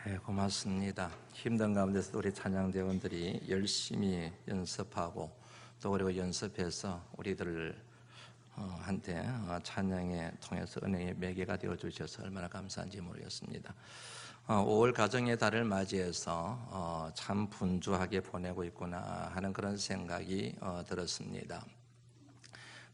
네, 고맙습니다. 힘든 가운데서 우리 찬양대원들이 열심히 연습하고 또 그리고 연습해서 우리들 한테 찬양에 통해서 은혜의 매개가 되어 주셔서 얼마나 감사한지 모르겠습니다. 5월 가정의 달을 맞이해서 참 분주하게 보내고 있구나 하는 그런 생각이 들었습니다.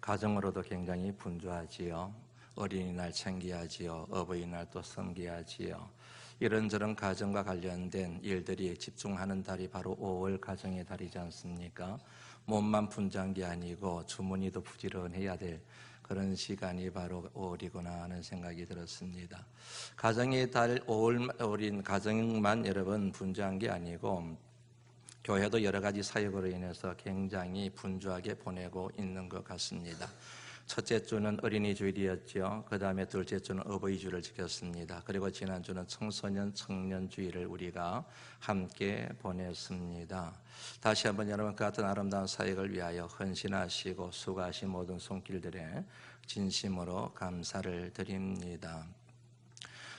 가정으로도 굉장히 분주하지요. 어린이날 챙겨야지요. 어버이날 또 섬겨야지요. 이런저런 가정과 관련된 일들이 집중하는 달이 바로 5월 가정의 달이지 않습니까? 몸만 분주한 게 아니고 주머니도 부지런해야 될 그런 시간이 바로 5월이구나 하는 생각이 들었습니다. 가정의 달 5월인 가정만 여러분 분주한 게 아니고 교회도 여러 가지 사역으로 인해서 굉장히 분주하게 보내고 있는 것 같습니다. 첫째 주는 어린이 주일이었죠. 그 다음에 둘째 주는 어버이 주를 지켰습니다. 그리고 지난주는 청소년 청년 주일을 우리가 함께 보냈습니다. 다시 한번 여러분 그 같은 아름다운 사역을 위하여 헌신하시고 수고하신 모든 손길들에 진심으로 감사를 드립니다.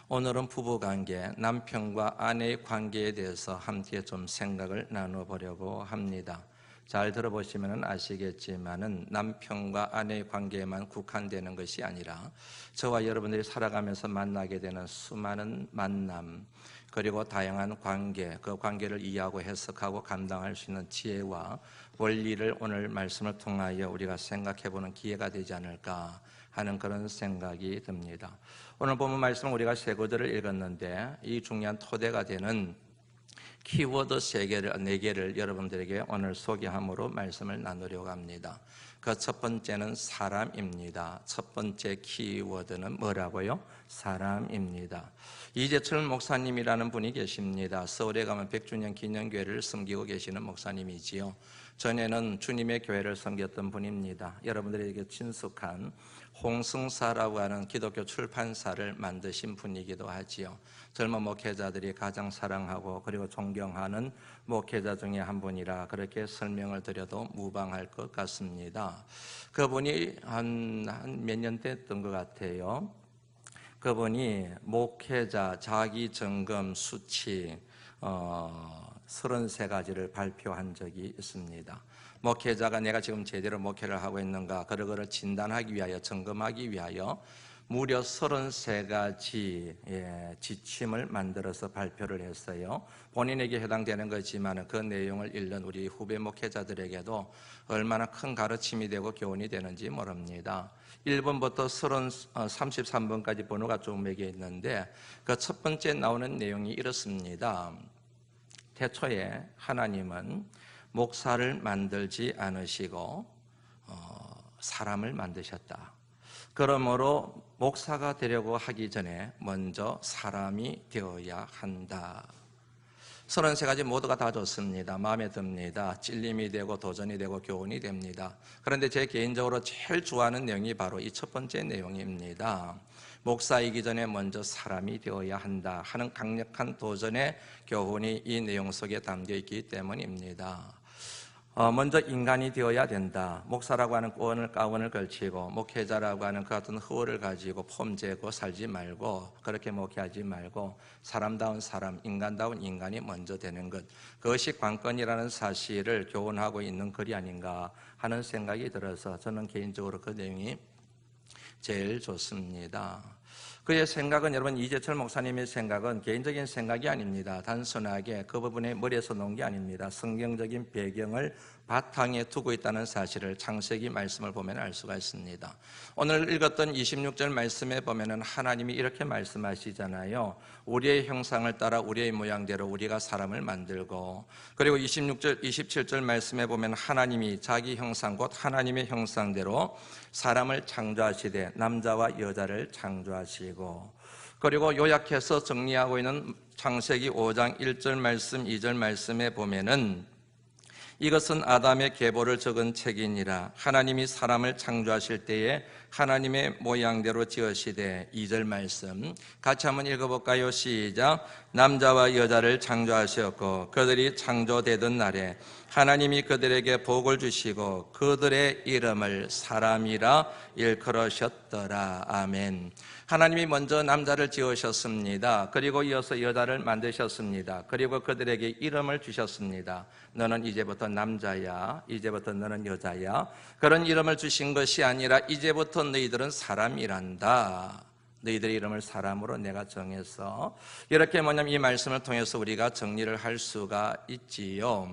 오늘은 부부관계, 남편과 아내의 관계에 대해서 함께 좀 생각을 나눠보려고 합니다. 잘 들어보시면 아시겠지만은 남편과 아내의 관계에만 국한되는 것이 아니라 저와 여러분들이 살아가면서 만나게 되는 수많은 만남 그리고 다양한 관계, 그 관계를 이해하고 해석하고 감당할 수 있는 지혜와 원리를 오늘 말씀을 통하여 우리가 생각해보는 기회가 되지 않을까 하는 그런 생각이 듭니다. 오늘 본문 말씀은 우리가 세 구절을 읽었는데 이 중요한 토대가 되는 키워드 4개를 여러분들에게 오늘 소개함으로 말씀을 나누려고 합니다. 그 첫 번째는 사람입니다. 첫 번째 키워드는 뭐라고요? 사람입니다. 이재철 목사님이라는 분이 계십니다. 서울에 가면 100주년 기념교회를 섬기고 계시는 목사님이지요. 전에는 주님의 교회를 섬겼던 분입니다. 여러분들에게 친숙한 홍승사라고 하는 기독교 출판사를 만드신 분이기도 하지요. 젊은 목회자들이 가장 사랑하고 그리고 존경하는 목회자 중에 한 분이라 그렇게 설명을 드려도 무방할 것 같습니다. 그분이 한 몇 년 됐던 것 같아요. 그분이 목회자 자기점검 수치 33가지를 발표한 적이 있습니다. 목회자가 내가 지금 제대로 목회를 하고 있는가 그거를 진단하기 위하여 점검하기 위하여 무려 33가지 지침을 만들어서 발표를 했어요. 본인에게 해당되는 거지만 그 내용을 읽는 우리 후배 목회자들에게도 얼마나 큰 가르침이 되고 교훈이 되는지 모릅니다. 1번부터 33번까지 번호가 쭉 매겨 있는데 그 첫 번째 나오는 내용이 이렇습니다. 태초에 하나님은 목사를 만들지 않으시고 사람을 만드셨다. 그러므로 목사가 되려고 하기 전에 먼저 사람이 되어야 한다. 33가지 모두가 다 좋습니다. 마음에 듭니다. 찔림이 되고 도전이 되고 교훈이 됩니다. 그런데 제 개인적으로 제일 좋아하는 내용이 바로 이 첫 번째 내용입니다. 목사이기 전에 먼저 사람이 되어야 한다 하는 강력한 도전의 교훈이 이 내용 속에 담겨 있기 때문입니다. 먼저 인간이 되어야 된다. 목사라고 하는 가운을 걸치고 목회자라고 하는 그 같은 허울을 가지고 폼 재고 살지 말고 그렇게 목회하지 말고 사람다운 사람, 인간다운 인간이 먼저 되는 것, 그것이 관건이라는 사실을 교훈하고 있는 글이 아닌가 하는 생각이 들어서 저는 개인적으로 그 내용이 제일 좋습니다. 그의 생각은 여러분 이재철 목사님의 생각은 개인적인 생각이 아닙니다. 단순하게 그 부분에 머리에서 놓은 게 아닙니다. 성경적인 배경을 바탕에 두고 있다는 사실을 창세기 말씀을 보면 알 수가 있습니다. 오늘 읽었던 26절 말씀에 보면 하나님이 이렇게 말씀하시잖아요. 우리의 형상을 따라 우리의 모양대로 우리가 사람을 만들고, 그리고 26절, 27절 말씀에 보면 하나님이 자기 형상 곧 하나님의 형상대로 사람을 창조하시되 남자와 여자를 창조하시고, 그리고 요약해서 정리하고 있는 창세기 5장 1절 말씀 2절 말씀에 보면은 이것은 아담의 계보를 적은 책이니라. 하나님이 사람을 창조하실 때에 하나님의 모양대로 지으시되 2절 말씀 같이 한번 읽어볼까요? 시작. 남자와 여자를 창조하셨고 그들이 창조되던 날에 하나님이 그들에게 복을 주시고 그들의 이름을 사람이라 일컬으셨더라. 아멘. 하나님이 먼저 남자를 지으셨습니다. 그리고 이어서 여자를 만드셨습니다. 그리고 그들에게 이름을 주셨습니다. 너는 이제부터 남자야, 이제부터 너는 여자야. 그런 이름을 주신 것이 아니라 이제부터 너희들은 사람이란다. 너희들의 이름을 사람으로 내가 정해서, 이렇게 뭐냐면 이 말씀을 통해서 우리가 정리를 할 수가 있지요.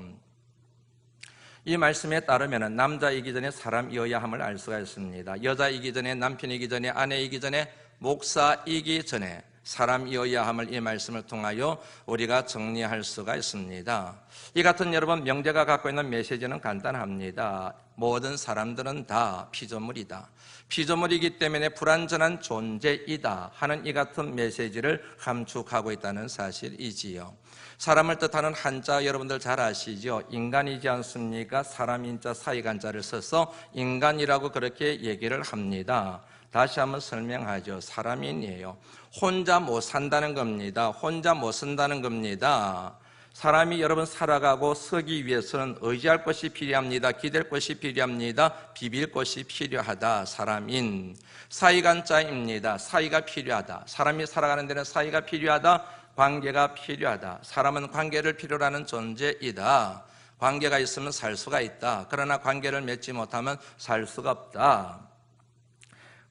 이 말씀에 따르면 남자이기 전에 사람이어야 함을 알 수가 있습니다. 여자이기 전에 남편이기 전에 아내이기 전에 목사이기 전에 사람이어야 함을 이 말씀을 통하여 우리가 정리할 수가 있습니다. 이 같은 여러분 명제가 갖고 있는 메시지는 간단합니다. 모든 사람들은 다 피조물이다. 피조물이기 때문에 불완전한 존재이다 하는 이 같은 메시지를 함축하고 있다는 사실이지요. 사람을 뜻하는 한자 여러분들 잘 아시죠? 인간이지 않습니까? 사람인자 사이간자를 써서 인간이라고 그렇게 얘기를 합니다. 다시 한번 설명하죠. 사람인이에요. 혼자 못 산다는 겁니다. 혼자 못 쓴다는 겁니다. 사람이 여러분 살아가고 서기 위해서는 의지할 것이 필요합니다. 기댈 것이 필요합니다. 비빌 것이 필요하다. 사람인. 사이간자입니다. 사이가 필요하다. 사람이 살아가는 데는 사이가 필요하다. 관계가 필요하다. 사람은 관계를 필요로 하는 존재이다. 관계가 있으면 살 수가 있다. 그러나 관계를 맺지 못하면 살 수가 없다.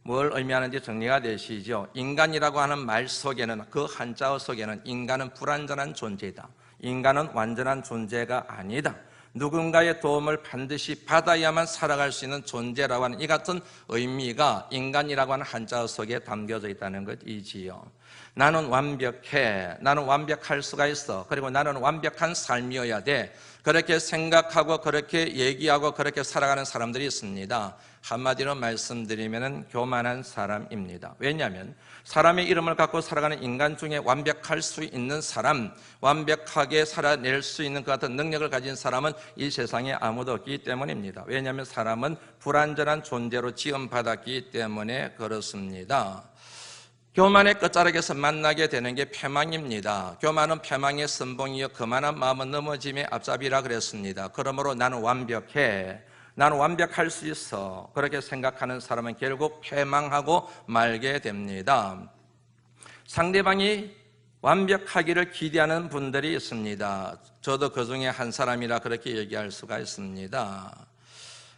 뭘 의미하는지 정리가 되시죠? 인간이라고 하는 말 속에는, 그 한자어 속에는 인간은 불완전한 존재이다. 인간은 완전한 존재가 아니다. 누군가의 도움을 반드시 받아야만 살아갈 수 있는 존재라고 하는 이 같은 의미가 인간이라고 하는 한자어 속에 담겨져 있다는 것이지요. 나는 완벽해. 나는 완벽할 수가 있어. 그리고 나는 완벽한 삶이어야 돼. 그렇게 생각하고 그렇게 얘기하고 그렇게 살아가는 사람들이 있습니다. 한마디로 말씀드리면 교만한 사람입니다. 왜냐하면 사람의 이름을 갖고 살아가는 인간 중에 완벽할 수 있는 사람, 완벽하게 살아낼 수 있는 그 같은 능력을 가진 사람은 이 세상에 아무도 없기 때문입니다. 왜냐하면 사람은 불완전한 존재로 지음받았기 때문에 그렇습니다. 교만의 끝자락에서 만나게 되는 게 패망입니다. 교만은 패망의 선봉이요 거만한 마음은 넘어짐의 앞잡이라 그랬습니다. 그러므로 나는 완벽해, 나는 완벽할 수 있어, 그렇게 생각하는 사람은 결국 패망하고 말게 됩니다. 상대방이 완벽하기를 기대하는 분들이 있습니다. 저도 그 중에 한 사람이라 그렇게 얘기할 수가 있습니다.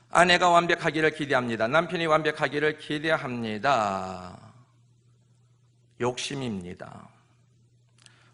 아내가 완벽하기를 기대합니다. 남편이 완벽하기를 기대합니다. 욕심입니다.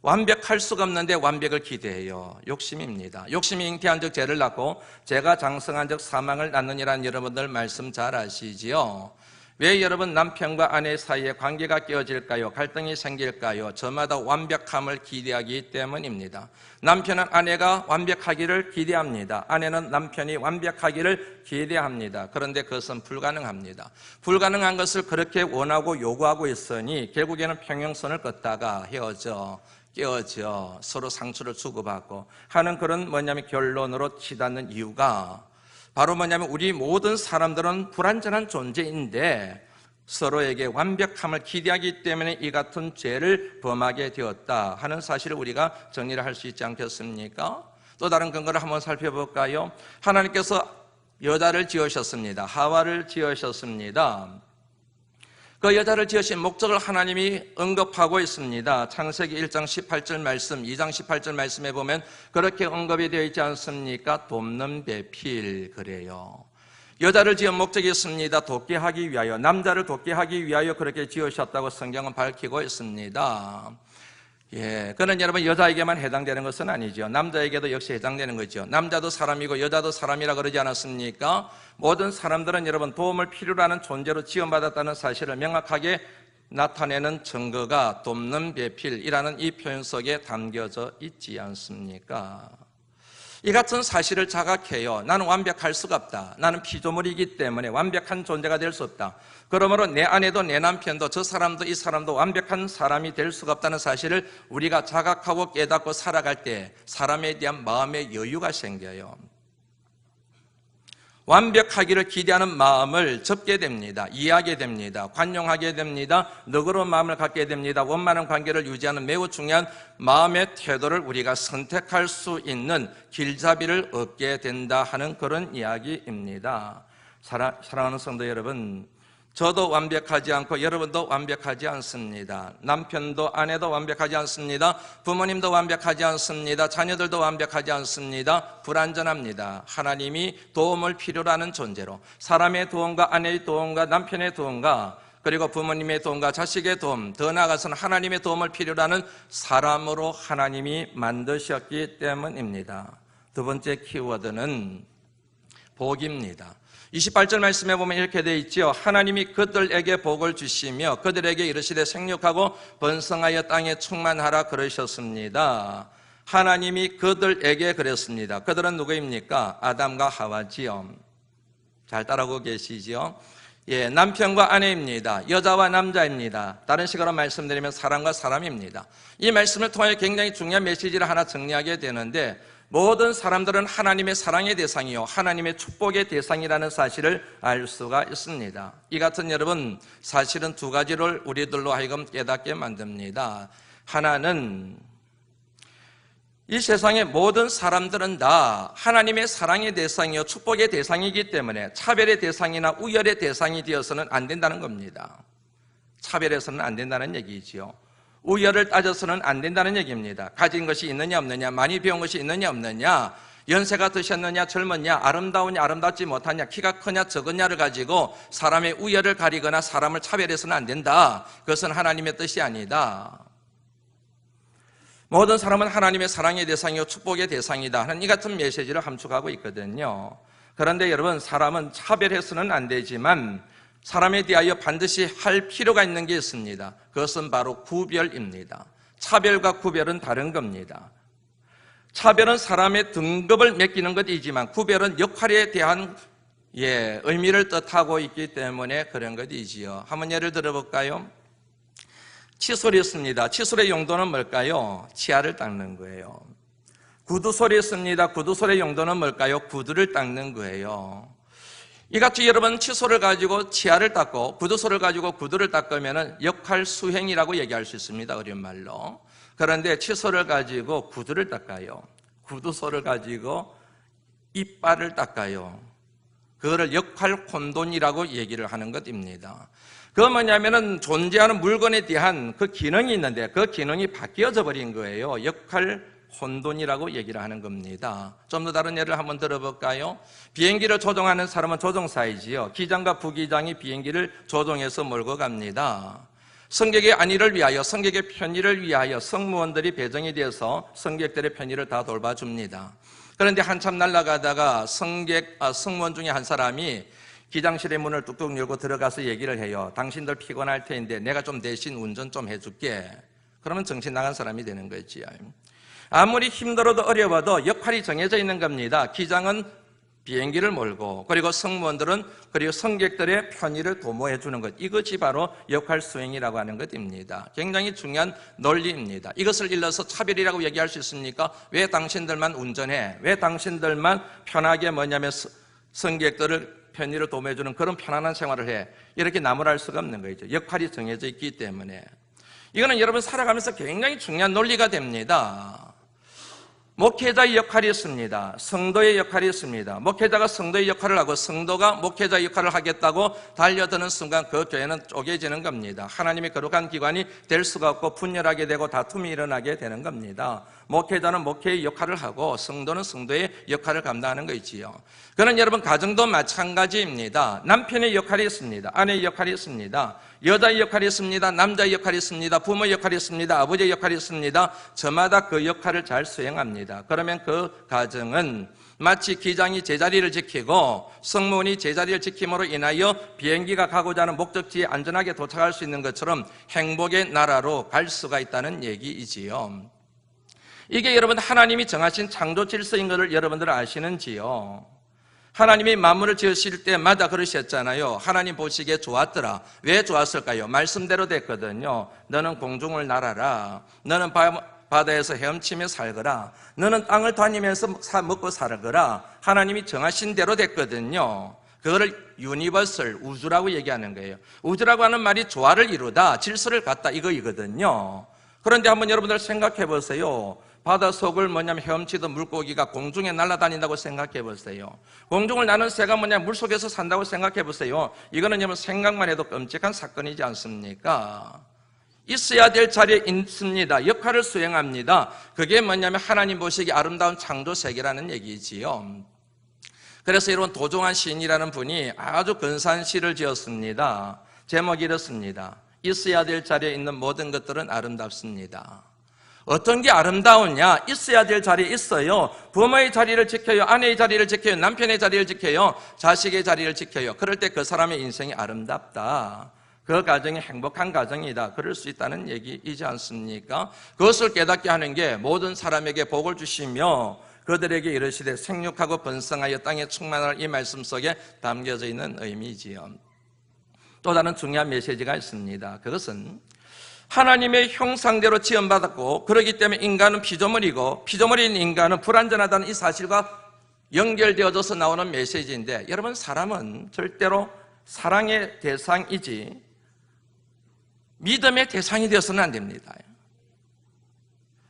완벽할 수가 없는데 완벽을 기대해요. 욕심입니다. 욕심이 잉태한 즉 죄를 낳고 죄가 장성한 즉 사망을 낳느니라는 여러분들 말씀 잘 아시지요? 왜 여러분 남편과 아내 사이에 관계가 깨어질까요? 갈등이 생길까요? 저마다 완벽함을 기대하기 때문입니다. 남편은 아내가 완벽하기를 기대합니다. 아내는 남편이 완벽하기를 기대합니다. 그런데 그것은 불가능합니다. 불가능한 것을 그렇게 원하고 요구하고 있으니 결국에는 평행선을 걷다가 헤어져, 깨어져, 서로 상처를 주고받고 하는 그런 결론으로 치닫는 이유가 바로 우리 모든 사람들은 불완전한 존재인데 서로에게 완벽함을 기대하기 때문에 이 같은 죄를 범하게 되었다 하는 사실을 우리가 정리를 할 수 있지 않겠습니까? 또 다른 근거를 한번 살펴볼까요? 하나님께서 여자를 지으셨습니다. 하와를 지으셨습니다. 그 여자를 지으신 목적을 하나님이 언급하고 있습니다. 창세기 1장 18절 말씀, 2장 18절 말씀에 보면 그렇게 언급이 되어 있지 않습니까? 돕는 배필, 그래요. 여자를 지은 목적이 있습니다. 돕게 하기 위하여, 남자를 돕게 하기 위하여 그렇게 지으셨다고 성경은 밝히고 있습니다. 그는 여러분 여자에게만 해당되는 것은 아니죠. 남자에게도 역시 해당되는 거죠. 남자도 사람이고 여자도 사람이라 그러지 않았습니까? 모든 사람들은 여러분 도움을 필요로 하는 존재로 지원받았다는 사실을 명확하게 나타내는 증거가 돕는 배필이라는 이 표현 속에 담겨져 있지 않습니까? 이 같은 사실을 자각해요. 나는 완벽할 수가 없다. 나는 피조물이기 때문에 완벽한 존재가 될 수 없다. 그러므로 내 아내도 내 남편도 저 사람도 이 사람도 완벽한 사람이 될 수가 없다는 사실을 우리가 자각하고 깨닫고 살아갈 때 사람에 대한 마음의 여유가 생겨요. 완벽하기를 기대하는 마음을 접게 됩니다. 이해하게 됩니다. 관용하게 됩니다. 너그러운 마음을 갖게 됩니다. 원만한 관계를 유지하는 매우 중요한 마음의 태도를 우리가 선택할 수 있는 길잡이를 얻게 된다 하는 그런 이야기입니다. 사랑하는 성도 여러분, 저도 완벽하지 않고 여러분도 완벽하지 않습니다. 남편도 아내도 완벽하지 않습니다. 부모님도 완벽하지 않습니다. 자녀들도 완벽하지 않습니다. 불완전합니다. 하나님이 도움을 필요로 하는 존재로, 사람의 도움과 아내의 도움과 남편의 도움과 그리고 부모님의 도움과 자식의 도움, 더 나아가서는 하나님의 도움을 필요로 하는 사람으로 하나님이 만드셨기 때문입니다. 두 번째 키워드는 복입니다. 28절 말씀에 보면 이렇게 되어 있죠. 하나님이 그들에게 복을 주시며 그들에게 이르시되 생육하고 번성하여 땅에 충만하라 그러셨습니다. 하나님이 그들에게 그랬습니다. 그들은 누구입니까? 아담과 하와지요. 잘 따라오고 계시죠? 예, 남편과 아내입니다. 여자와 남자입니다. 다른 식으로 말씀드리면 사람과 사람입니다. 이 말씀을 통해 굉장히 중요한 메시지를 하나 정리하게 되는데, 모든 사람들은 하나님의 사랑의 대상이요 하나님의 축복의 대상이라는 사실을 알 수가 있습니다. 이 같은 여러분, 사실은 두 가지를 우리들로 하여금 깨닫게 만듭니다. 하나는 이 세상의 모든 사람들은 다 하나님의 사랑의 대상이요 축복의 대상이기 때문에 차별의 대상이나 우열의 대상이 되어서는 안 된다는 겁니다. 차별해서는 안 된다는 얘기지요. 우열을 따져서는 안 된다는 얘기입니다. 가진 것이 있느냐 없느냐, 많이 배운 것이 있느냐 없느냐, 연세가 드셨느냐 젊었냐, 아름다우냐 아름답지 못하냐, 키가 크냐 적었냐를 가지고 사람의 우열을 가리거나 사람을 차별해서는 안 된다. 그것은 하나님의 뜻이 아니다. 모든 사람은 하나님의 사랑의 대상이요 축복의 대상이다 하는 이 같은 메시지를 함축하고 있거든요. 그런데 여러분, 사람은 차별해서는 안 되지만 사람에 대하여 반드시 할 필요가 있는 게 있습니다. 그것은 바로 구별입니다. 차별과 구별은 다른 겁니다. 차별은 사람의 등급을 매기는 것이지만 구별은 역할에 대한 의미를 뜻하고 있기 때문에 그런 것이지요. 한번 예를 들어볼까요? 칫솔이 있습니다. 칫솔의 용도는 뭘까요? 치아를 닦는 거예요. 구두솔이 있습니다. 구두솔의 용도는 뭘까요? 구두를 닦는 거예요. 이같이 여러분, 칫솔을 가지고 치아를 닦고 구두솔을 가지고 구두를 닦으면 역할 수행이라고 얘기할 수 있습니다. 어려운 말로. 그런데 칫솔을 가지고 구두를 닦아요. 구두솔을 가지고 이빨을 닦아요. 그거를 역할 혼돈이라고 얘기를 하는 것입니다. 그건 뭐냐면은 존재하는 물건에 대한 그 기능이 있는데 그 기능이 바뀌어져 버린 거예요. 역할 혼돈이라고 얘기를 하는 겁니다. 좀 더 다른 예를 한번 들어볼까요? 비행기를 조종하는 사람은 조종사이지요. 기장과 부기장이 비행기를 조종해서 몰고 갑니다. 승객의 안위를 위하여, 승객의 편의를 위하여 승무원들이 배정이 되어서 승객들의 편의를 다 돌봐줍니다. 그런데 한참 날아가다가 승무원 중에 한 사람이 기장실의 문을 뚝뚝 열고 들어가서 얘기를 해요. 당신들 피곤할 테인데 내가 좀 대신 운전 좀 해줄게. 그러면 정신 나간 사람이 되는 거지요. 아무리 힘들어도 어려워도 역할이 정해져 있는 겁니다. 기장은 비행기를 몰고, 그리고 승무원들은 그리고 승객들의 편의를 도모해 주는 것, 이것이 바로 역할 수행이라고 하는 것입니다. 굉장히 중요한 논리입니다. 이것을 일러서 차별이라고 얘기할 수 있습니까? 왜 당신들만 운전해? 왜 당신들만 편하게 승객들을 편의를 도모해 주는 그런 편안한 생활을 해? 이렇게 나무랄 수가 없는 거죠. 역할이 정해져 있기 때문에. 이거는 여러분 살아가면서 굉장히 중요한 논리가 됩니다. 목회자의 역할이 있습니다. 성도의 역할이 있습니다. 목회자가 성도의 역할을 하고 성도가 목회자의 역할을 하겠다고 달려드는 순간 그 교회는 쪼개지는 겁니다. 하나님의 거룩한 기관이 될 수가 없고 분열하게 되고 다툼이 일어나게 되는 겁니다. 목회자는 목회의 역할을 하고 성도는 성도의 역할을 감당하는 것이지요. 그는 여러분 가정도 마찬가지입니다. 남편의 역할이 있습니다. 아내의 역할이 있습니다. 여자의 역할이 있습니다. 남자의 역할이 있습니다. 부모의 역할이 있습니다. 아버지의 역할이 있습니다. 저마다 그 역할을 잘 수행합니다. 그러면 그 가정은 마치 기장이 제자리를 지키고 승무원이 제자리를 지킴으로 인하여 비행기가 가고자 하는 목적지에 안전하게 도착할 수 있는 것처럼 행복의 나라로 갈 수가 있다는 얘기이지요. 이게 여러분 하나님이 정하신 창조 질서인 것을 여러분들 아시는지요? 하나님이 만물을 지으실 때마다 그러셨잖아요. 하나님 보시기에 좋았더라. 왜 좋았을까요? 말씀대로 됐거든요. 너는 공중을 날아라. 너는 바다에서 헤엄치며 살거라. 너는 땅을 다니면서 먹고 살거라. 하나님이 정하신 대로 됐거든요. 그거를 유니버설, 우주라고 얘기하는 거예요. 우주라고 하는 말이 조화를 이루다, 질서를 갖다 이거이거든요. 그런데 한번 여러분들 생각해 보세요. 바닷속을 헤엄치던 물고기가 공중에 날아다닌다고 생각해 보세요. 공중을 나는 새가 물속에서 산다고 생각해 보세요. 이거는 여러분 생각만 해도 끔찍한 사건이지 않습니까? 있어야 될 자리에 있습니다. 역할을 수행합니다. 그게 하나님 보시기에 아름다운 창조 세계라는 얘기지요. 그래서 여러분 도종환 시인이라는 분이 아주 근사한 시를 지었습니다. 제목이 이렇습니다. 있어야 될 자리에 있는 모든 것들은 아름답습니다. 어떤 게 아름다우냐? 있어야 될 자리에 있어요. 부모의 자리를 지켜요. 아내의 자리를 지켜요. 남편의 자리를 지켜요. 자식의 자리를 지켜요. 그럴 때 그 사람의 인생이 아름답다. 그 가정이 행복한 가정이다. 그럴 수 있다는 얘기이지 않습니까? 그것을 깨닫게 하는 게 모든 사람에게 복을 주시며 그들에게 이르시되 생육하고 번성하여 땅에 충만하라, 이 말씀 속에 담겨져 있는 의미지요. 또 다른 중요한 메시지가 있습니다. 그것은 하나님의 형상대로 지음받았고 그렇기 때문에 인간은 피조물이고 피조물인 인간은 불완전하다는 이 사실과 연결되어져서 나오는 메시지인데, 여러분 사람은 절대로 사랑의 대상이지 믿음의 대상이 되어서는 안 됩니다.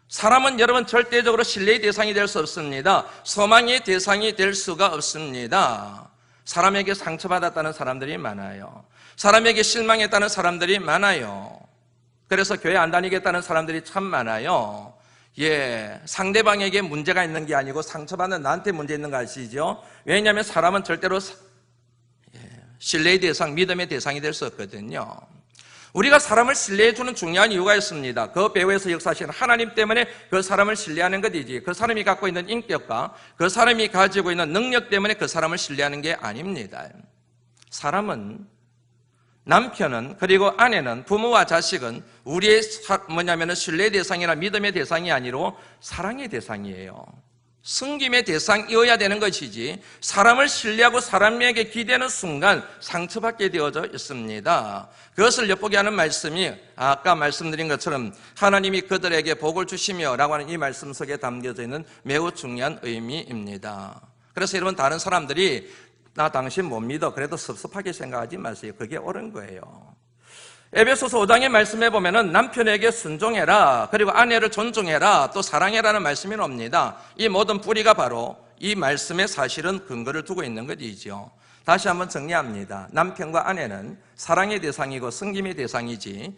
사람은 여러분 절대적으로 신뢰의 대상이 될 수 없습니다. 소망의 대상이 될 수가 없습니다. 사람에게 상처받았다는 사람들이 많아요. 사람에게 실망했다는 사람들이 많아요. 그래서 교회 안 다니겠다는 사람들이 참 많아요. 상대방에게 문제가 있는 게 아니고 상처받는 나한테 문제 있는 거 아시죠? 왜냐하면 사람은 절대로 신뢰의 대상, 믿음의 대상이 될 수 없거든요. 우리가 사람을 신뢰해주는 중요한 이유가 있습니다. 그 배후에서 역사하시는 하나님 때문에 그 사람을 신뢰하는 것이지, 그 사람이 갖고 있는 인격과 그 사람이 가지고 있는 능력 때문에 그 사람을 신뢰하는 게 아닙니다. 사람은, 남편은, 그리고 아내는, 부모와 자식은 우리의 신뢰의 대상이나 믿음의 대상이 아니로 사랑의 대상이에요. 섬김의 대상이어야 되는 것이지, 사람을 신뢰하고 사람에게 기대는 순간 상처받게 되어져 있습니다. 그것을 엿보게 하는 말씀이 아까 말씀드린 것처럼 하나님이 그들에게 복을 주시며 라고 하는 이 말씀 속에 담겨져 있는 매우 중요한 의미입니다. 그래서 여러분, 다른 사람들이 나 당신 못 믿어, 그래도 섭섭하게 생각하지 마세요. 그게 옳은 거예요. 에베소서 5장의 말씀에 보면은 남편에게 순종해라, 그리고 아내를 존중해라, 또 사랑해라는 말씀이 나옵니다. 이 모든 뿌리가 바로 이 말씀의 사실은 근거를 두고 있는 것이죠. 다시 한번 정리합니다. 남편과 아내는 사랑의 대상이고 섬김의 대상이지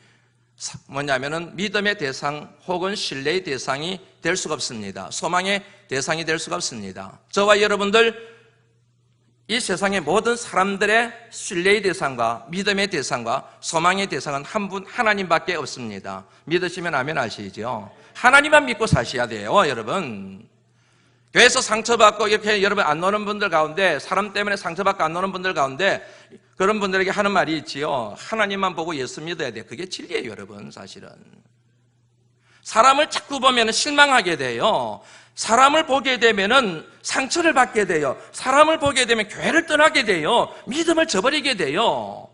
믿음의 대상 혹은 신뢰의 대상이 될 수가 없습니다. 소망의 대상이 될 수가 없습니다. 저와 여러분들, 이 세상의 모든 사람들의 신뢰의 대상과 믿음의 대상과 소망의 대상은 한 분 하나님밖에 없습니다. 믿으시면 아멘 하시죠. 하나님만 믿고 사셔야 돼요, 여러분. 교회에서 상처받고 이렇게 여러분 안 노는 분들 가운데, 사람 때문에 상처받고 안 노는 분들 가운데 그런 분들에게 하는 말이 있지요. 하나님만 보고 예수 믿어야 돼. 그게 진리예요, 여러분. 사실은 사람을 자꾸 보면 실망하게 돼요. 사람을 보게 되면은 상처를 받게 돼요. 사람을 보게 되면 교회를 떠나게 돼요. 믿음을 저버리게 돼요.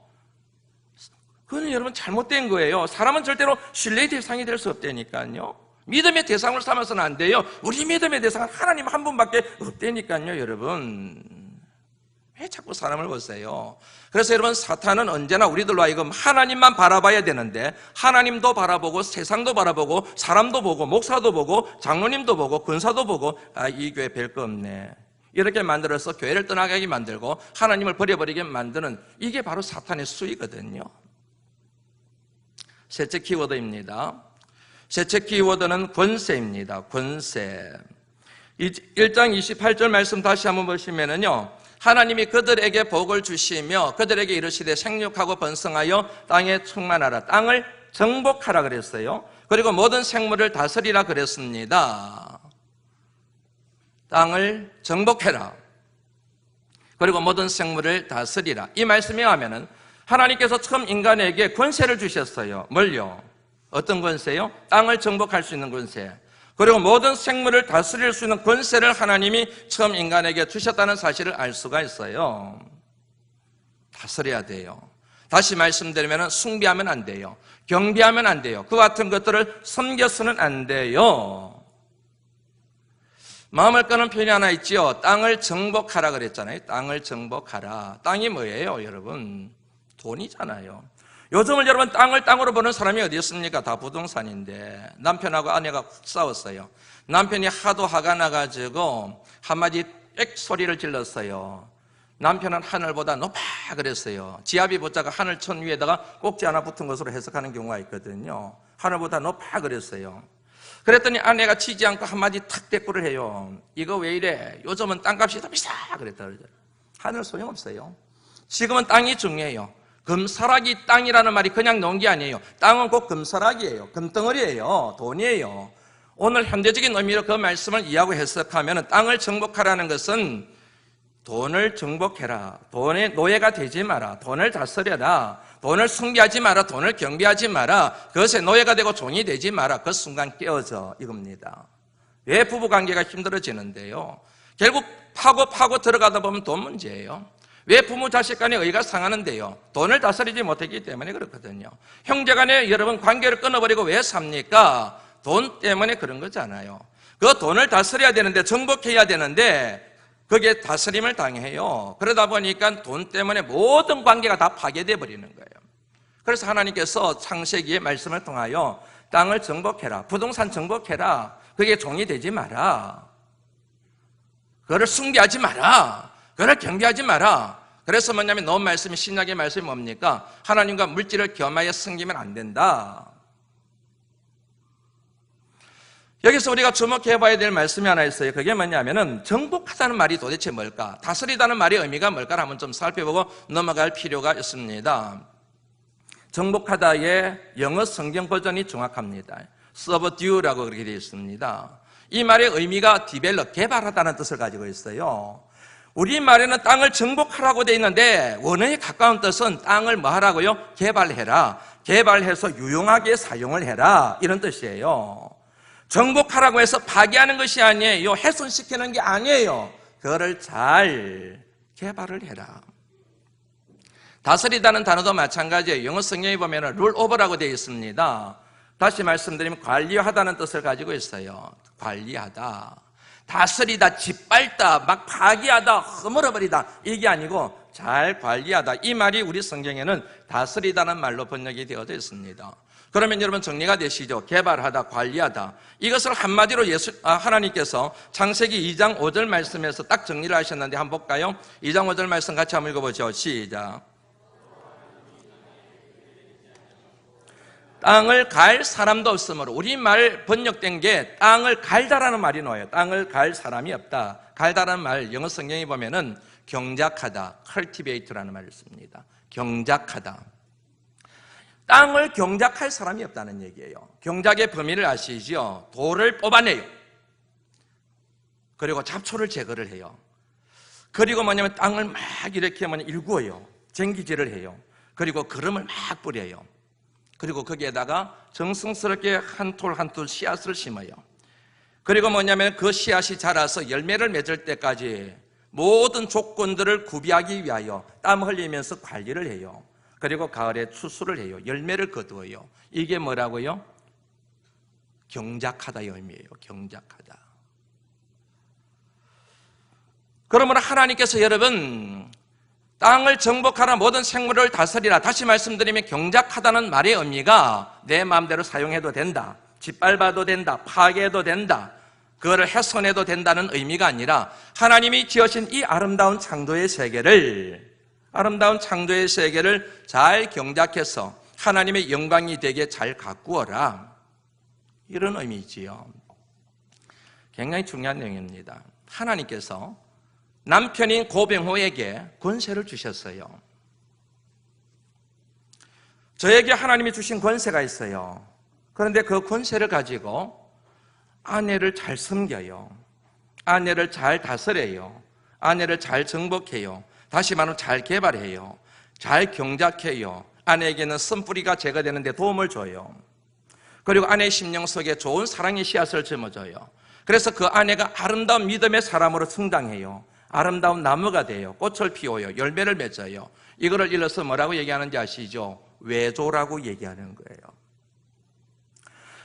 그건 여러분 잘못된 거예요. 사람은 절대로 신뢰의 대상이 될 수 없다니까요. 믿음의 대상으로 삼아서는 안 돼요. 우리 믿음의 대상은 하나님 한 분밖에 없다니까요, 여러분. 왜 자꾸 사람을 보세요? 그래서 여러분, 사탄은 언제나 우리들로 하여금 하나님만 바라봐야 되는데, 하나님도 바라보고 세상도 바라보고 사람도 보고 목사도 보고 장로님도 보고 권사도 보고, 이 교회 별거 없네, 이렇게 만들어서 교회를 떠나가게 만들고 하나님을 버려버리게 만드는, 이게 바로 사탄의 수이거든요. 셋째 키워드입니다. 셋째 키워드는 권세입니다. 권세. 1장 28절 말씀 다시 한번 보시면은요, 하나님이 그들에게 복을 주시며 그들에게 이르시되 생육하고 번성하여 땅에 충만하라. 땅을 정복하라 그랬어요. 그리고 모든 생물을 다스리라 그랬습니다. 땅을 정복해라. 그리고 모든 생물을 다스리라. 이 말씀에 하면은 하나님께서 처음 인간에게 권세를 주셨어요. 뭘요? 어떤 권세요? 땅을 정복할 수 있는 권세. 그리고 모든 생물을 다스릴 수 있는 권세를 하나님이 처음 인간에게 주셨다는 사실을 알 수가 있어요. 다스려야 돼요. 다시 말씀드리면 숭배하면 안 돼요. 경배하면 안 돼요. 그 같은 것들을 섬겨서는 안 돼요. 마음을 끄는 표현이 하나 있지요. 땅을 정복하라 그랬잖아요. 땅을 정복하라. 땅이 뭐예요, 여러분? 돈이잖아요. 요즘은 여러분 땅을 땅으로 보는 사람이 어디 있습니까? 다 부동산인데 남편하고 아내가 싸웠어요. 남편이 하도 화가 나가지고 한마디 빽 소리를 질렀어요. 남편은 하늘보다 높아 그랬어요. 지압이 보자가 하늘천 위에다가 꼭지 하나 붙은 것으로 해석하는 경우가 있거든요. 하늘보다 높아 그랬어요. 그랬더니 아내가 치지 않고 한마디 탁 대꾸를 해요. 이거 왜 이래? 요즘은 땅값이 더 비싸 그랬다 그러죠. 하늘 소용없어요. 지금은 땅이 중요해요. 금사라기 땅이라는 말이 그냥 놓은 게 아니에요. 땅은 곧 금사라기예요. 금덩어리예요. 돈이에요. 오늘 현대적인 의미로 그 말씀을 이해하고 해석하면 땅을 정복하라는 것은 돈을 정복해라. 돈의 노예가 되지 마라. 돈을 다스려라. 돈을 숭배하지 마라. 돈을 경배하지 마라. 그것에 노예가 되고 종이 되지 마라. 그 순간 깨어져 이겁니다. 왜 부부관계가 힘들어지는데요? 결국 파고 들어가다 보면 돈 문제예요. 왜 부모 자식 간의 의가 상하는데요? 돈을 다스리지 못했기 때문에 그렇거든요. 형제 간에 여러분 관계를 끊어버리고 왜 삽니까? 돈 때문에 그런 거잖아요. 그 돈을 다스려야 되는데 정복해야 되는데 그게 다스림을 당해요. 그러다 보니까 돈 때문에 모든 관계가 다 파괴돼 버리는 거예요. 그래서 하나님께서 창세기의 말씀을 통하여 땅을 정복해라. 부동산 정복해라. 그게 종이 되지 마라. 그거를 숭배하지 마라. 그걸 경계하지 마라. 그래서 뭐냐면 너무 말씀이 신약의 말씀이 뭡니까? 하나님과 물질을 겸하여 섬기면 안 된다. 여기서 우리가 주목해 봐야 될 말씀이 하나 있어요. 그게 뭐냐면은 정복하다는 말이 도대체 뭘까? 다스리다는 말의 의미가 뭘까를 한번 좀 살펴보고 넘어갈 필요가 있습니다. 정복하다의 영어 성경 버전이 정확합니다. subdue라고 그렇게 되어 있습니다. 이 말의 의미가 develop, 개발하다는 뜻을 가지고 있어요. 우리말에는 땅을 정복하라고 되어 있는데 원어에 가까운 뜻은 땅을 뭐 하라고요? 개발해라. 개발해서 유용하게 사용을 해라. 이런 뜻이에요. 정복하라고 해서 파괴하는 것이 아니에요. 훼손시키는 게 아니에요. 그거를 잘 개발을 해라. 다스리다는 단어도 마찬가지예요. 영어 성경에 보면 룰 오버라고 되어 있습니다. 다시 말씀드리면 관리하다는 뜻을 가지고 있어요. 관리하다. 다스리다, 짓밟다, 막 파괴하다, 허물어버리다 이게 아니고 잘 관리하다. 이 말이 우리 성경에는 다스리다는 말로 번역이 되어져 있습니다. 그러면 여러분 정리가 되시죠? 개발하다, 관리하다. 이것을 한마디로 하나님께서 창세기 2장 5절 말씀에서 딱 정리를 하셨는데 한번 볼까요? 2장 5절 말씀 같이 한번 읽어보죠. 시작. 땅을 갈 사람도 없으므로 우리말 번역된 게 땅을 갈다라는 말이 나와요. 땅을 갈 사람이 없다. 갈다라는 말 영어 성경에 보면은 경작하다, cultivate라는 말을 씁니다. 경작하다. 땅을 경작할 사람이 없다는 얘기예요. 경작의 범위를 아시죠? 돌을 뽑아내요. 그리고 잡초를 제거를 해요. 그리고 뭐냐면 땅을 막 이렇게 일구어요. 쟁기질을 해요. 그리고 거름을 막 뿌려요. 그리고 거기에다가 정성스럽게 한 톨 한 톨 씨앗을 심어요. 그리고 뭐냐면 그 씨앗이 자라서 열매를 맺을 때까지 모든 조건들을 구비하기 위하여 땀 흘리면서 관리를 해요. 그리고 가을에 추수를 해요. 열매를 거두어요. 이게 뭐라고요? 경작하다의 의미예요. 경작하다. 그러므로 하나님께서 여러분 땅을 정복하라, 모든 생물을 다스리라. 다시 말씀드리면 경작하다는 말의 의미가 내 마음대로 사용해도 된다, 짓밟아도 된다, 파괴해도 된다, 그거를 훼손해도 된다는 의미가 아니라 하나님이 지으신 이 아름다운 창조의 세계를 잘 경작해서 하나님의 영광이 되게 잘 가꾸어라. 이런 의미지요. 굉장히 중요한 내용입니다. 하나님께서 남편인 고병호에게 권세를 주셨어요. 저에게 하나님이 주신 권세가 있어요. 그런데 그 권세를 가지고 아내를 잘 섬겨요. 아내를 잘 다스려요. 아내를 잘 정복해요. 다시 말하면 잘 개발해요. 잘 경작해요. 아내에게는 쓴뿌리가 제거되는 데 도움을 줘요. 그리고 아내의 심령 속에 좋은 사랑의 씨앗을 심어줘요. 그래서 그 아내가 아름다운 믿음의 사람으로 성장해요. 아름다운 나무가 돼요. 꽃을 피워요. 열매를 맺어요. 이거를 일러서 뭐라고 얘기하는지 아시죠? 외조라고 얘기하는 거예요.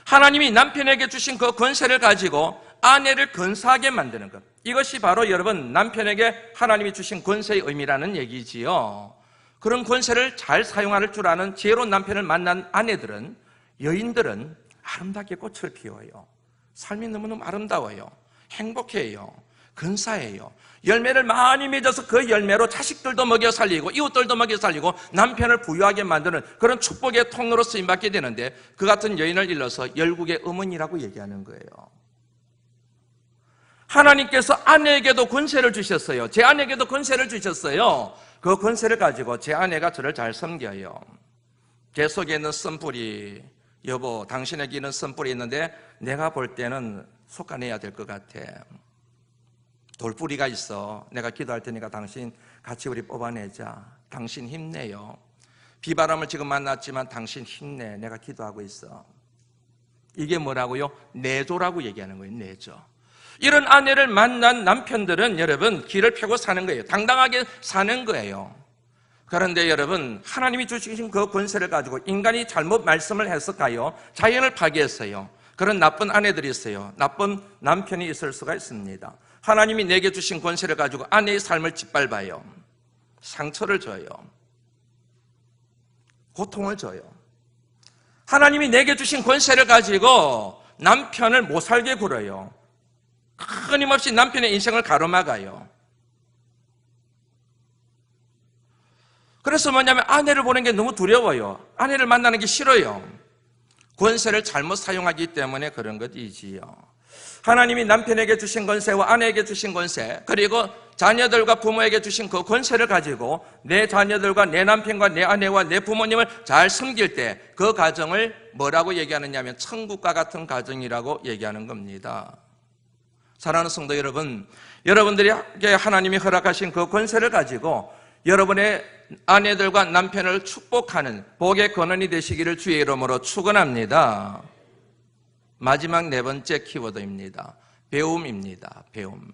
하나님이 남편에게 주신 그 권세를 가지고 아내를 근사하게 만드는 것, 이것이 바로 여러분 남편에게 하나님이 주신 권세의 의미라는 얘기지요. 그런 권세를 잘 사용할 줄 아는 지혜로운 남편을 만난 아내들은, 여인들은 아름답게 꽃을 피워요. 삶이 너무너무 아름다워요. 행복해요. 근사해요. 열매를 많이 맺어서 그 열매로 자식들도 먹여 살리고 이웃들도 먹여 살리고 남편을 부유하게 만드는 그런 축복의 통로로 쓰임받게 되는데, 그 같은 여인을 일러서 열국의 어머니라고 얘기하는 거예요. 하나님께서 아내에게도 권세를 주셨어요. 제 아내에게도 권세를 주셨어요. 그 권세를 가지고 제 아내가 저를 잘 섬겨요. 제 속에 있는 쓴뿌리, 여보 당신에게 있는 쓴뿌리 있는데 내가 볼 때는 솎아내야 될 것 같아. 돌뿌리가 있어. 내가 기도할 테니까 당신 같이 우리 뽑아내자. 당신 힘내요. 비바람을 지금 만났지만 당신 힘내. 내가 기도하고 있어. 이게 뭐라고요? 내조라고 얘기하는 거예요. 내조. 이런 아내를 만난 남편들은 여러분 길을 펴고 사는 거예요. 당당하게 사는 거예요. 그런데 여러분 하나님이 주신 그 권세를 가지고 인간이 잘못 말씀을 했을까요? 자연을 파괴했어요. 그런 나쁜 아내들이 있어요. 나쁜 남편이 있을 수가 있습니다. 하나님이 내게 주신 권세를 가지고 아내의 삶을 짓밟아요. 상처를 줘요. 고통을 줘요. 하나님이 내게 주신 권세를 가지고 남편을 못 살게 굴어요. 끊임없이 남편의 인생을 가로막아요. 그래서 뭐냐면 아내를 보는 게 너무 두려워요. 아내를 만나는 게 싫어요. 권세를 잘못 사용하기 때문에 그런 것이지요. 하나님이 남편에게 주신 권세와 아내에게 주신 권세, 그리고 자녀들과 부모에게 주신 그 권세를 가지고 내 자녀들과 내 남편과 내 아내와 내 부모님을 잘 섬길 때 그 가정을 뭐라고 얘기하느냐 하면 천국과 같은 가정이라고 얘기하는 겁니다. 사랑하는 성도 여러분, 여러분들에게 하나님이 허락하신 그 권세를 가지고 여러분의 아내들과 남편을 축복하는 복의 근원이 되시기를 주의 이름으로 축원합니다. 마지막 네 번째 키워드입니다. 배움입니다. 배움.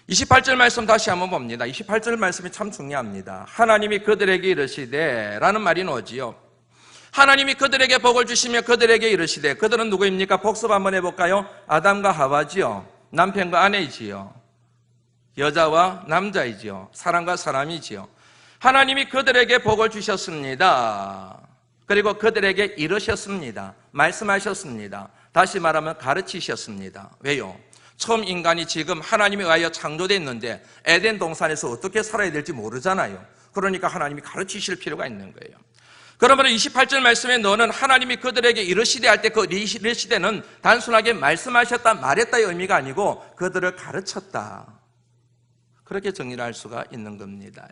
28절 말씀 다시 한번 봅니다. 28절 말씀이 참 중요합니다. 하나님이 그들에게 이르시되 라는 말이 나오지요. 하나님이 그들에게 복을 주시며 그들에게 이르시되, 그들은 누구입니까? 복습 한번 해볼까요? 아담과 하와지요. 남편과 아내이지요. 여자와 남자이지요. 사람과 사람이지요. 하나님이 그들에게 복을 주셨습니다. 그리고 그들에게 이르셨습니다. 말씀하셨습니다. 다시 말하면 가르치셨습니다. 왜요? 처음 인간이 지금 하나님에 의하여 창조됐는데 에덴 동산에서 어떻게 살아야 될지 모르잖아요. 그러니까 하나님이 가르치실 필요가 있는 거예요. 그러므로 28절 말씀에 너는 하나님이 그들에게 이르시되 할 때 그 이르시되는 단순하게 말씀하셨다, 말했다의 의미가 아니고 그들을 가르쳤다. 그렇게 정리를 할 수가 있는 겁니다.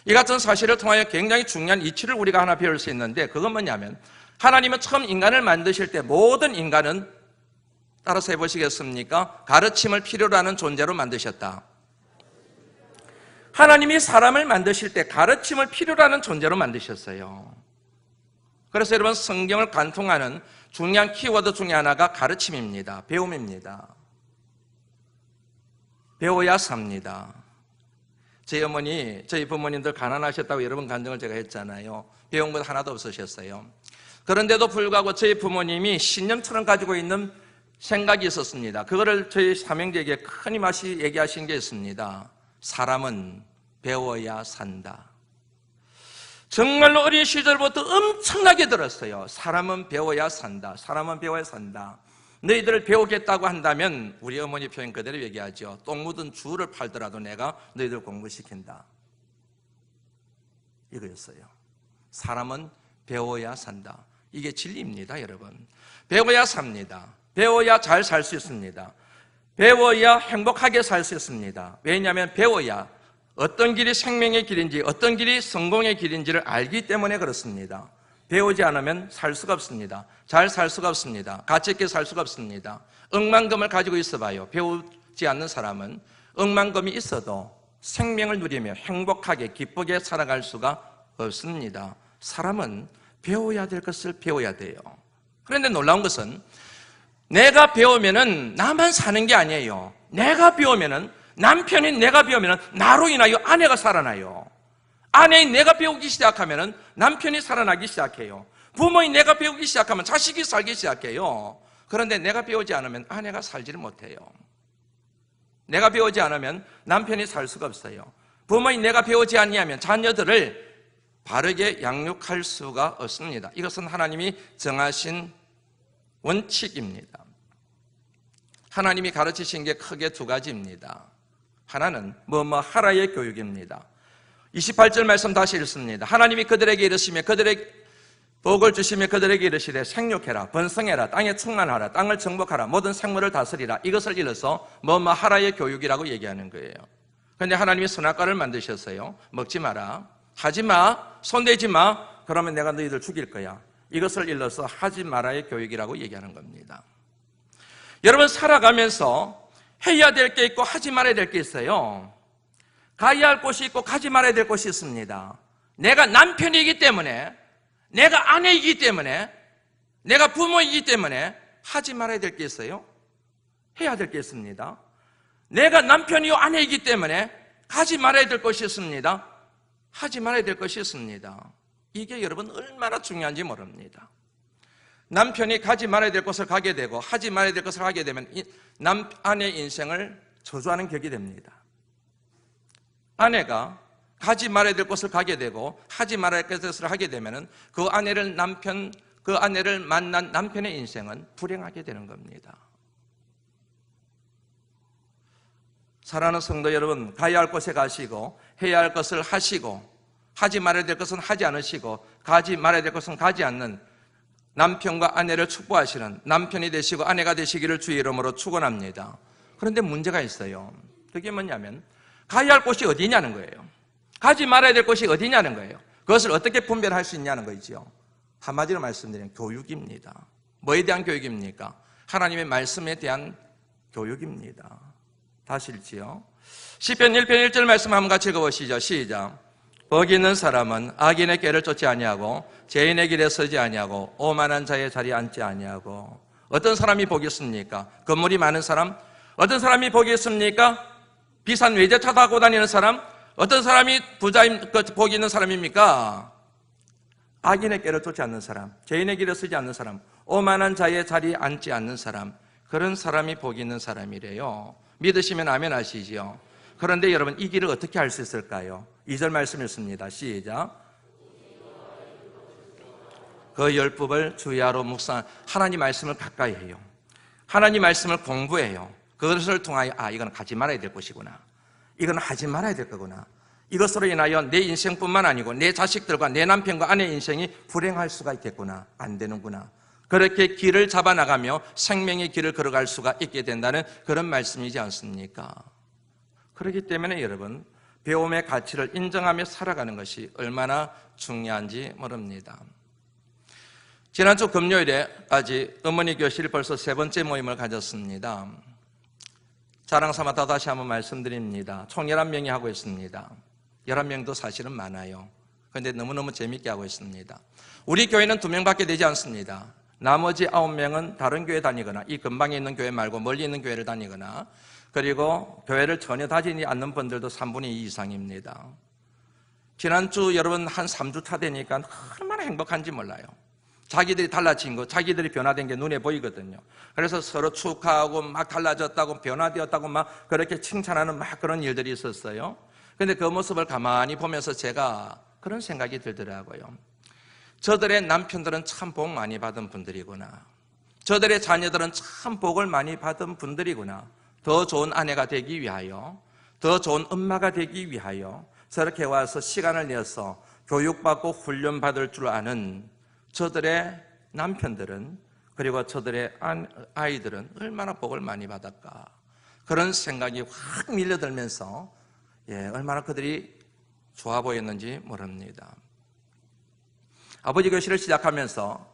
이 같은 사실을 통하여 굉장히 중요한 이치를 우리가 하나 배울 수 있는데, 그건 뭐냐면 하나님은 처음 인간을 만드실 때 모든 인간은, 따라서 해보시겠습니까? 가르침을 필요로 하는 존재로 만드셨다. 하나님이 사람을 만드실 때 가르침을 필요로 하는 존재로 만드셨어요. 그래서 여러분 성경을 관통하는 중요한 키워드 중에 하나가 가르침입니다. 배움입니다. 배워야 삽니다. 저희 어머니, 저희 부모님들 가난하셨다고 여러 번 간증을 제가 했잖아요. 배운 것 하나도 없으셨어요. 그런데도 불구하고 저희 부모님이 신념처럼 가지고 있는 생각이 있었습니다. 그거를 저희 삼형제에게 큰 힘없이 얘기하신 게 있습니다. 사람은 배워야 산다. 정말로 어린 시절부터 엄청나게 들었어요. 사람은 배워야 산다. 사람은 배워야 산다. 너희들을 배우겠다고 한다면, 우리 어머니 표현 그대로 얘기하죠. 똥 묻은 주를 팔더라도 내가 너희들 공부시킨다. 이거였어요. 사람은 배워야 산다. 이게 진리입니다, 여러분. 배워야 삽니다. 배워야 잘 살 수 있습니다. 배워야 행복하게 살 수 있습니다. 왜냐하면 배워야 어떤 길이 생명의 길인지, 어떤 길이 성공의 길인지를 알기 때문에 그렇습니다. 배우지 않으면 살 수가 없습니다. 잘 살 수가 없습니다. 가치 있게 살 수가 없습니다. 억만금을 가지고 있어봐요. 배우지 않는 사람은 억만금이 있어도 생명을 누리며 행복하게 기쁘게 살아갈 수가 없습니다. 사람은 배워야 될 것을 배워야 돼요. 그런데 놀라운 것은 내가 배우면은 나만 사는 게 아니에요. 내가 배우면은, 남편인 내가 배우면은 나로 인하여 아내가 살아나요. 아내인 내가 배우기 시작하면 남편이 살아나기 시작해요. 부모인 내가 배우기 시작하면 자식이 살기 시작해요. 그런데 내가 배우지 않으면 아내가 살지를 못해요. 내가 배우지 않으면 남편이 살 수가 없어요. 부모인 내가 배우지 아니하면 자녀들을 바르게 양육할 수가 없습니다. 이것은 하나님이 정하신 원칙입니다. 하나님이 가르치신 게 크게 두 가지입니다. 하나는 뭐뭐 하라의 교육입니다. 28절 말씀 다시 읽습니다. 하나님이 그들에게 이르시며 그들에게 복을 주시며 그들에게 이르시되 생육해라 번성해라 땅에 충만하라 땅을 정복하라 모든 생물을 다스리라. 이것을 일러서 뭐뭐 하라의 교육이라고 얘기하는 거예요. 그런데 하나님이 선악과를 만드셨어요. 먹지 마라, 하지 마, 손대지 마, 그러면 내가 너희들 죽일 거야. 이것을 일러서 하지 마라의 교육이라고 얘기하는 겁니다. 여러분, 살아가면서 해야 될 게 있고 하지 말아야 될 게 있어요. 가야 할 곳이 있고 가지 말아야 될 곳이 있습니다. 내가 남편이기 때문에, 내가 아내이기 때문에, 내가 부모이기 때문에 하지 말아야 될 게 있어요. 해야 될 게 있습니다. 내가 남편이요 아내이기 때문에 가지 말아야 될 것이 있습니다. 하지 말아야 될 것이 있습니다. 이게 여러분 얼마나 중요한지 모릅니다. 남편이 가지 말아야 될 것을 가게 되고 하지 말아야 될 것을 하게 되면 아내의 인생을 저주하는 격이 됩니다. 아내가 가지 말아야 될 것을 가게 되고 하지 말아야 될 것을 하게 되면 그 아내를 만난 남편의 인생은 불행하게 되는 겁니다. 사랑하는 성도 여러분, 가야 할 곳에 가시고 해야 할 것을 하시고 하지 말아야 될 것은 하지 않으시고 가지 말아야 될 것은 가지 않는 남편과 아내를 축복하시는 남편이 되시고 아내가 되시기를 주의 이름으로 축원합니다. 그런데 문제가 있어요. 그게 뭐냐면 가야 할 곳이 어디냐는 거예요. 가지 말아야 될 곳이 어디냐는 거예요. 그것을 어떻게 분별할 수 있냐는 거죠. 한마디로 말씀드리면 교육입니다. 뭐에 대한 교육입니까? 하나님의 말씀에 대한 교육입니다. 다시 읽지요. 시편 1편 1절 말씀 한번 같이 읽어보시죠. 시작. 복 있는 사람은 악인의 꾀를 쫓지 아니하고 죄인의 길에 서지 아니하고 오만한 자의 자리에 앉지 아니하고. 어떤 사람이 복이 있습니까? 건물이 많은 사람? 어떤 사람이 복이 있습니까? 비싼 외제차 타고 다니는 사람? 어떤 사람이 복이 있는 사람입니까? 악인의 꾀를 쫓지 않는 사람, 죄인의 길에 서지 않는 사람, 오만한 자의 자리에 앉지 않는 사람, 그런 사람이 복이 있는 사람이래요. 믿으시면 아멘 하시지요. 그런데 여러분, 이 길을 어떻게 할 수 있을까요? 2절 말씀 읽습니다. 시작. 그 율법을 주야로 묵상. 하나님 말씀을 가까이 해요. 하나님 말씀을 공부해요. 그것을 통하여 이건 가지 말아야 될 것이구나, 이건 하지 말아야 될 거구나, 이것으로 인하여 내 인생뿐만 아니고 내 자식들과 내 남편과 아내 인생이 불행할 수가 있겠구나, 안 되는구나, 그렇게 길을 잡아나가며 생명의 길을 걸어갈 수가 있게 된다는 그런 말씀이지 않습니까? 그렇기 때문에 여러분, 배움의 가치를 인정하며 살아가는 것이 얼마나 중요한지 모릅니다. 지난주 금요일에까지 어머니 교실 벌써 3번째 모임을 가졌습니다. 자랑 삼아 다시 한번 말씀드립니다. 총 11명이 하고 있습니다. 11명도 사실은 많아요. 그런데 너무너무 재밌게 하고 있습니다. 우리 교회는 2명밖에 되지 않습니다. 나머지 9명은 다른 교회 다니거나 이 근방에 있는 교회 말고 멀리 있는 교회를 다니거나, 그리고 교회를 전혀 다니지 않는 분들도 3분의 2 이상입니다. 지난주 여러분 한 3주차 되니까 얼마나 행복한지 몰라요. 자기들이 달라진 거, 자기들이 변화된 게 눈에 보이거든요. 그래서 서로 축하하고 막 달라졌다고, 변화되었다고 막 그렇게 칭찬하는 막 그런 일들이 있었어요. 그런데 그 모습을 가만히 보면서 제가 그런 생각이 들더라고요. 저들의 남편들은 참 복 많이 받은 분들이구나, 저들의 자녀들은 참 복을 많이 받은 분들이구나, 더 좋은 아내가 되기 위하여, 더 좋은 엄마가 되기 위하여 저렇게 와서 시간을 내서 교육받고 훈련받을 줄 아는 저들의 남편들은, 그리고 저들의 아이들은 얼마나 복을 많이 받았까, 그런 생각이 확 밀려들면서 얼마나 그들이 좋아 보였는지 모릅니다. 아버지 교실을 시작하면서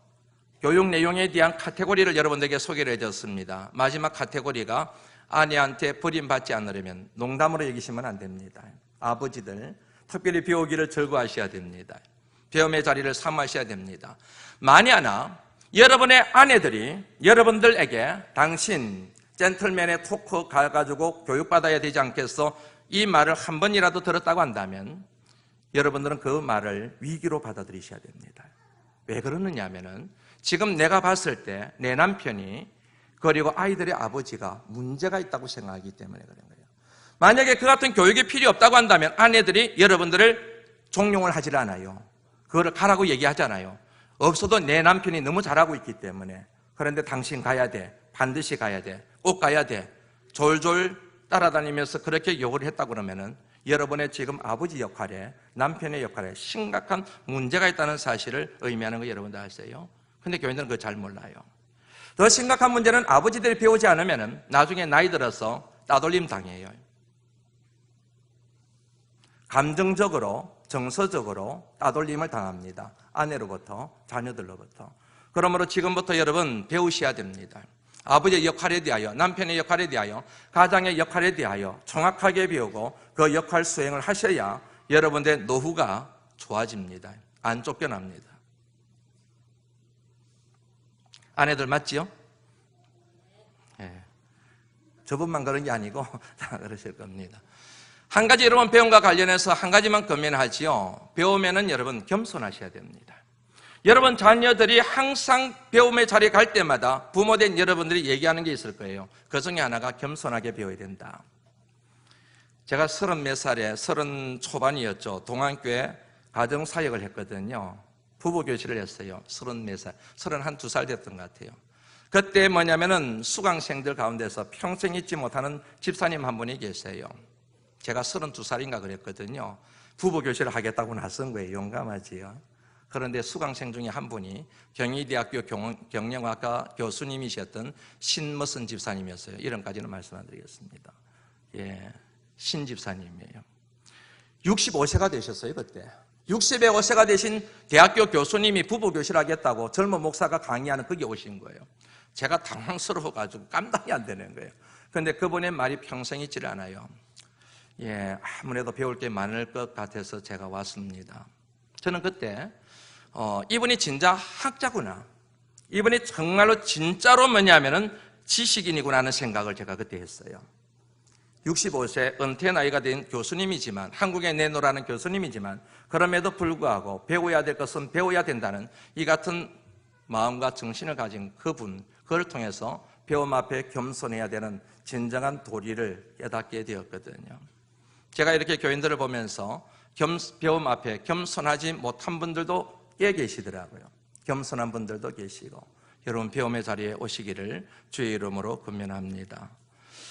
교육 내용에 대한 카테고리를 여러분들에게 소개를 해줬습니다. 마지막 카테고리가 아내한테 버림받지 않으려면, 농담으로 여기시면 안 됩니다. 아버지들 특별히 배우기를 즐거워하셔야 됩니다. 배움의 자리를 삼으셔야 됩니다. 만에 하나 여러분의 아내들이 여러분들에게 당신 젠틀맨의 토크 가가지고 교육받아야 되지 않겠어? 이 말을 한 번이라도 들었다고 한다면 여러분들은 그 말을 위기로 받아들이셔야 됩니다. 왜 그러느냐 하면은 지금 내가 봤을 때 내 남편이 그리고 아이들의 아버지가 문제가 있다고 생각하기 때문에 그런 거예요. 만약에 그 같은 교육이 필요 없다고 한다면 아내들이 여러분들을 종용을 하질 않아요. 그거를 가라고 얘기하잖아요. 없어도 내 남편이 너무 잘하고 있기 때문에. 그런데 당신 가야 돼. 반드시 가야 돼. 꼭 가야 돼. 졸졸 따라다니면서 그렇게 욕을 했다고 그러면은 여러분의 지금 아버지 역할에, 남편의 역할에 심각한 문제가 있다는 사실을 의미하는 거 여러분들 아세요? 근데 교인들은 그거 잘 몰라요. 더 심각한 문제는 아버지들이 배우지 않으면 나중에 나이 들어서 따돌림 당해요. 감정적으로, 정서적으로 따돌림을 당합니다. 아내로부터, 자녀들로부터. 그러므로 지금부터 여러분 배우셔야 됩니다. 아버지의 역할에 대하여, 남편의 역할에 대하여, 가장의 역할에 대하여 정확하게 배우고 그 역할 수행을 하셔야 여러분의 노후가 좋아집니다. 안 쫓겨납니다. 아내들 맞지요? 네. 저분만 그런 게 아니고 다 그러실 겁니다. 한 가지 여러분 배움과 관련해서 한 가지만 권면하지요. 배우면은 여러분 겸손하셔야 됩니다. 여러분 자녀들이 항상 배움의 자리에 갈 때마다 부모된 여러분들이 얘기하는 게 있을 거예요. 그 중에 하나가 겸손하게 배워야 된다. 제가 30몇 살에 30 초반이었죠. 동안교회 가정사역을 했거든요. 부부교실을 했어요. 30몇 살, 31~2살 됐던 것 같아요. 그때 뭐냐면은 수강생들 가운데서 평생 잊지 못하는 집사님 한 분이 계세요. 제가 32살인가 그랬거든요. 부부교실을 하겠다고 나선 거예요. 용감하지요. 그런데 수강생 중에 한 분이 경희대학교 경영학과 교수님이셨던 신머슨 집사님이었어요. 이름까지는 말씀 안 드리겠습니다. 예, 신 집사님이에요. 65세가 되셨어요, 그때. 65세가 되신 대학교 교수님이 부부교실 하겠다고 젊은 목사가 강의하는 거기 오신 거예요. 제가 당황스러워가지고 감당이 안 되는 거예요. 그런데 그분의 말이 평생 잊지를 않아요. 예, 아무래도 배울 게 많을 것 같아서 제가 왔습니다. 저는 그때 이분이 진짜 학자구나, 이분이 정말로 진짜로 뭐냐면은 지식인이구나 하는 생각을 제가 그때 했어요. 65세 은퇴 나이가 된 교수님이지만, 한국에 내놓으라는 교수님이지만, 그럼에도 불구하고 배워야 될 것은 배워야 된다는 이 같은 마음과 정신을 가진 그분, 그걸 통해서 배움 앞에 겸손해야 되는 진정한 도리를 깨닫게 되었거든요. 제가 이렇게 교인들을 보면서 배움 앞에 겸손하지 못한 분들도 꽤 계시더라고요. 겸손한 분들도 계시고, 여러분 배움의 자리에 오시기를 주의 이름으로 권면합니다.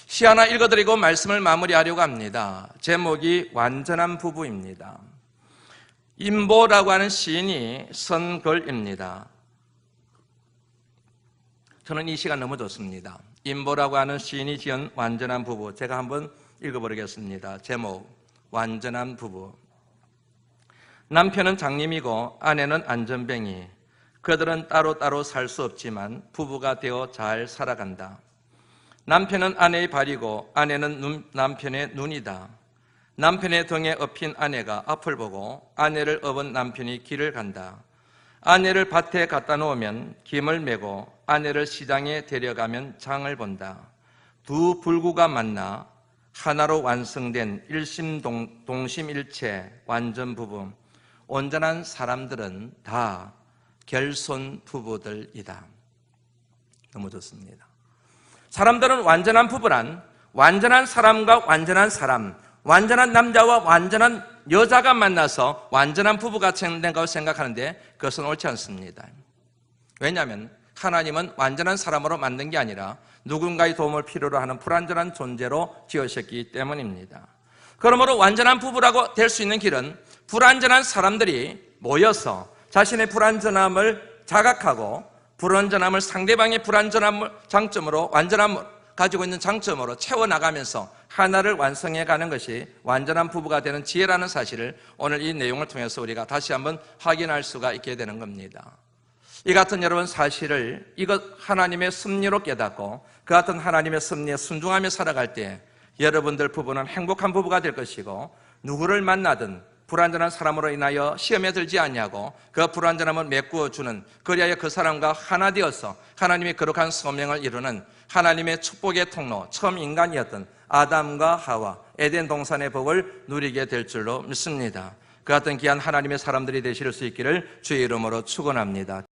시 하나 읽어드리고 말씀을 마무리하려고 합니다. 제목이 완전한 부부입니다. 임보라고 하는 시인이 쓴 글입니다. 저는 이 시가 너무 좋습니다. 임보라고 하는 시인이 지은 완전한 부부, 제가 한번 읽어보겠습니다. 제목, 완전한 부부. 남편은 장님이고 아내는 안전뱅이. 그들은 따로따로 살 수 없지만 부부가 되어 잘 살아간다. 남편은 아내의 발이고 아내는 남편의 눈이다. 남편의 등에 업힌 아내가 앞을 보고 아내를 업은 남편이 길을 간다. 아내를 밭에 갖다 놓으면 김을 메고 아내를 시장에 데려가면 장을 본다. 두 불구가 만나 하나로 완성된 일심동심일체 완전 부부. 온전한 사람들은 다 결손 부부들이다. 너무 좋습니다. 사람들은 완전한 부부란 완전한 사람과 완전한 사람, 완전한 남자와 완전한 여자가 만나서 완전한 부부가 된다고 생각하는데 그것은 옳지 않습니다. 왜냐하면 하나님은 완전한 사람으로 만든 게 아니라 누군가의 도움을 필요로 하는 불완전한 존재로 지으셨기 때문입니다. 그러므로 완전한 부부라고 될 수 있는 길은 불완전한 사람들이 모여서 자신의 불완전함을 자각하고 불완전함을 상대방의 불완전함을 장점으로, 완전함을 가지고 있는 장점으로 채워나가면서 하나를 완성해 가는 것이 완전한 부부가 되는 지혜라는 사실을 오늘 이 내용을 통해서 우리가 다시 한번 확인할 수가 있게 되는 겁니다. 이 같은 여러분 사실을 이것 하나님의 섭리로 깨닫고 그 같은 하나님의 섭리에 순종하며 살아갈 때 여러분들 부부는 행복한 부부가 될 것이고, 누구를 만나든 불완전한 사람으로 인하여 시험에 들지 않냐고 그 불완전함을 메꾸어주는, 그리하여 그 사람과 하나 되어서 하나님의 거룩한 소명을 이루는 하나님의 축복의 통로, 처음 인간이었던 아담과 하와 에덴 동산의 복을 누리게 될 줄로 믿습니다. 그 같은 귀한 하나님의 사람들이 되실 수 있기를 주의 이름으로 축원합니다.